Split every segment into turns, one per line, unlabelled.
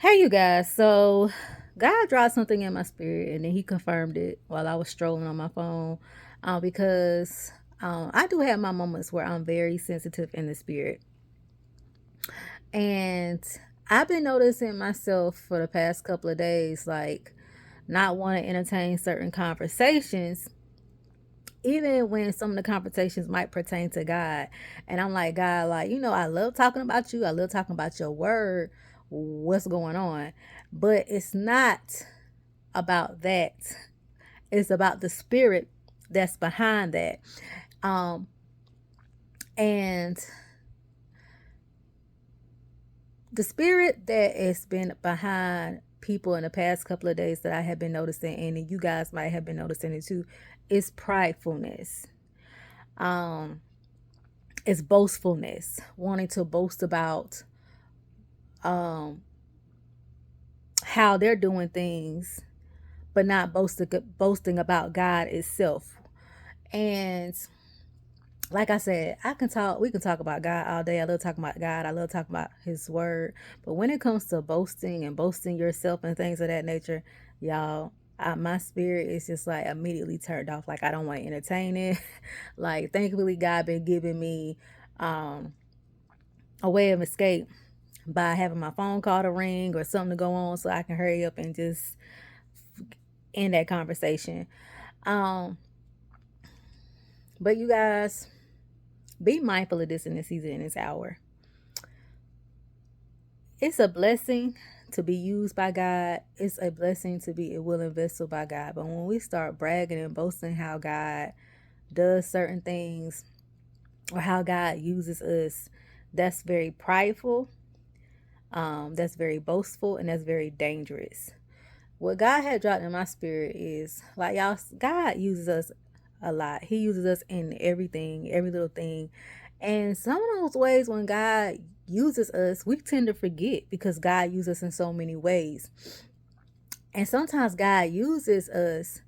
Hey, you guys. So, God dropped something in my spirit and then He confirmed it while I was strolling on my phone because I do have my moments where I'm very sensitive in the spirit. And I've been noticing myself for the past couple of days, like not want to entertain certain conversations, even when some of the conversations might pertain to God. And I'm like, God, like, I love talking about you. I love talking about your word. What's going on? But it's not about that. It's about the spirit that's behind that. Um, and the spirit that has been behind people in the past couple of days that I have been noticing, and you guys might have been noticing it too, is pridefulness. Um, it's boastfulness, wanting to boast about um how they're doing things, but not boasting about God itself. And like I said, we can talk about God all day. I love talking about God. I love talking about his word. But when it comes to boasting and boasting yourself and things of that nature, y'all, my spirit is just like immediately turned off. Like I don't want to entertain it. Like thankfully God been giving me um a way of escape by having my phone call to ring or something to go on so I can hurry up and just end that conversation. Um, but you guys, be mindful of this in this season, in this hour. It's a blessing to be used by God. It's a blessing to be a willing vessel by God. But when we start bragging and boasting how God does certain things or how God uses us, that's very prideful, that's very boastful, and that's very dangerous. What God had dropped in my spirit is like y'all, God uses us a lot. He uses us in everything, every little thing. And some of those ways when God uses us, we tend to forget because God uses us in so many ways. And sometimes God uses us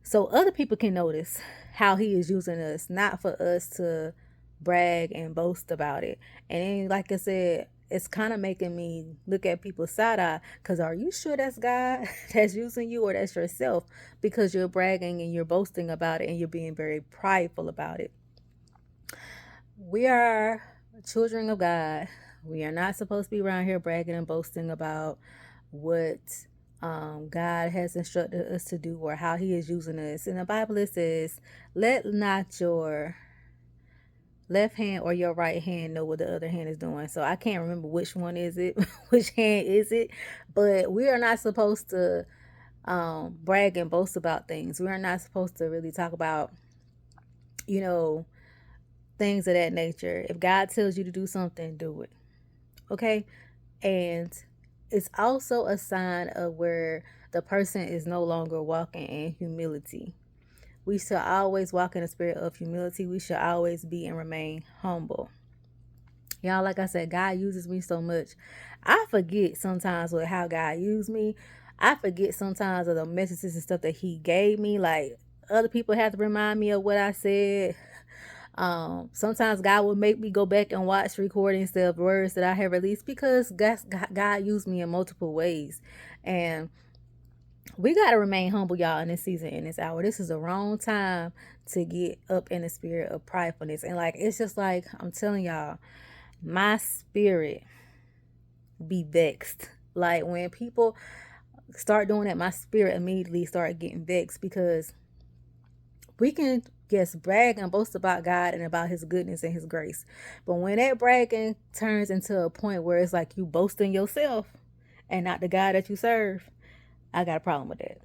so other people can notice how he is using us, not for us to brag and boast about it. And then, like I said, it's kind of making me look at people side eye because are you sure that's God that's using you or that's yourself because you're bragging and you're boasting about it and you're being very prideful about it. We are children of God. We are not supposed to be around here bragging and boasting about what God has instructed us to do or how He is using us. In the Bible, it says, let not your left hand or your right hand know what the other hand is doing. So I can't remember which one is it, which hand is it, but we are not supposed to brag and boast about things. We are not supposed to really talk about, you know, things of that nature. If God tells you to do something, do it. Okay? And it's also a sign of where the person is no longer walking in humility. We should always walk in a spirit of humility. We should always be and remain humble. Y'all, like I said, God uses me so much. I forget sometimes with how God used me. I forget sometimes of the messages and stuff that He gave me. Like other people have to remind me of what I said. Sometimes God will make me go back and watch recordings of words that I have released because God used me in multiple ways. And we got to remain humble, y'all, in this season, in this hour. This is the wrong time to get up in the spirit of pridefulness. And like, it's just like, I'm telling y'all, my spirit be vexed. Like, when people start doing that, my spirit immediately start getting vexed because we can just brag and boast about God and about his goodness and his grace. But when that bragging turns into a point where it's like you boasting yourself and not the God that you serve, I got a problem with that.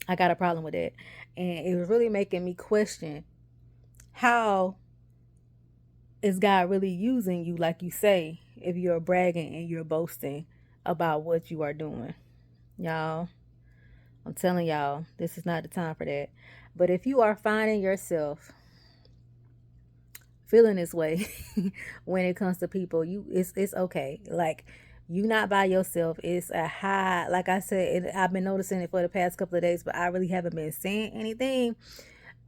I got a problem with that. And it was really making me question how is God really using you, like you say, if you're bragging and you're boasting about what you are doing. Y'all, I'm telling y'all, this is not the time for that. But if you are finding yourself feeling this way when it comes to people, it's okay. Like you not by yourself. It's a high, like I said, I've been noticing it for the past couple of days, but I really haven't been saying anything.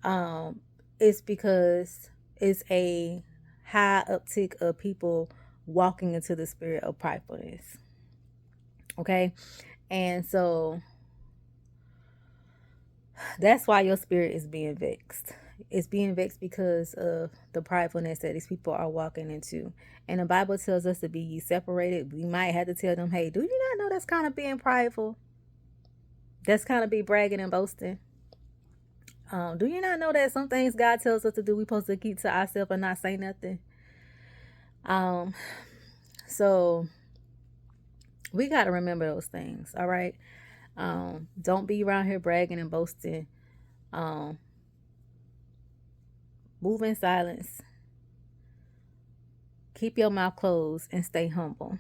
Um, it's because it's a high uptick of people walking into the spirit of pridefulness. Okay? And so that's why your spirit is being vexed. It's being vexed because of the pridefulness that these people are walking into. And the Bible tells us to be ye separated. We might have to tell them, hey, do you not know that's kind of being prideful? That's kind of be bragging and boasting. Do you not know that some things God tells us to do, we supposed to keep to ourselves and not say nothing? So we got to remember those things, all right? Don't be around here bragging and boasting. Move in silence. Keep your mouth closed and stay humble.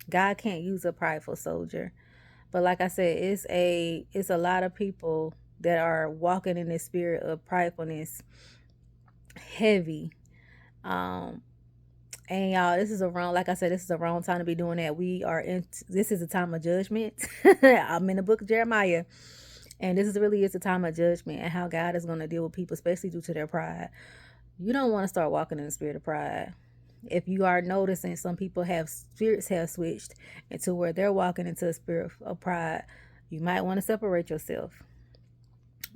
God can't use a prideful soldier. But like I said, it's a lot of people that are walking in the spirit of pridefulness heavy. And y'all, this is a wrong, like I said, this is a wrong time to be doing that. This is a time of judgment. I'm in the book of Jeremiah. And this really is a time of judgment and how God is going to deal with people, especially due to their pride. You don't want to start walking in the spirit of pride. If you are noticing some people spirits have switched into where they're walking into a spirit of pride, you might want to separate yourself,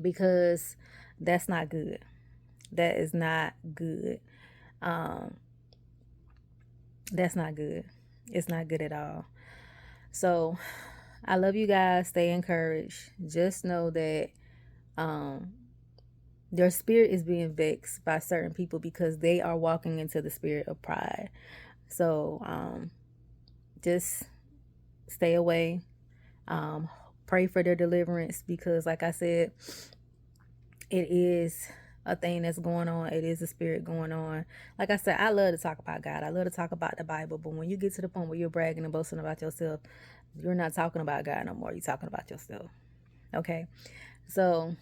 because that's not good. That is not good. That's not good. It's not good at all. So I love you guys. Stay encouraged. Just know that their spirit is being vexed by certain people because they are walking into the spirit of pride. So just stay away. Pray for their deliverance, because like I said, it is a thing that's going on. It is a spirit going on. Like I said, I love to talk about God. I love to talk about the Bible. But when you get to the point where you're bragging and boasting about yourself, you're not talking about God no more. You're talking about yourself. Okay? So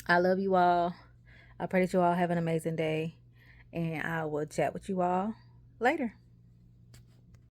I love you all. I pray that you all have an amazing day. And I will chat with you all later.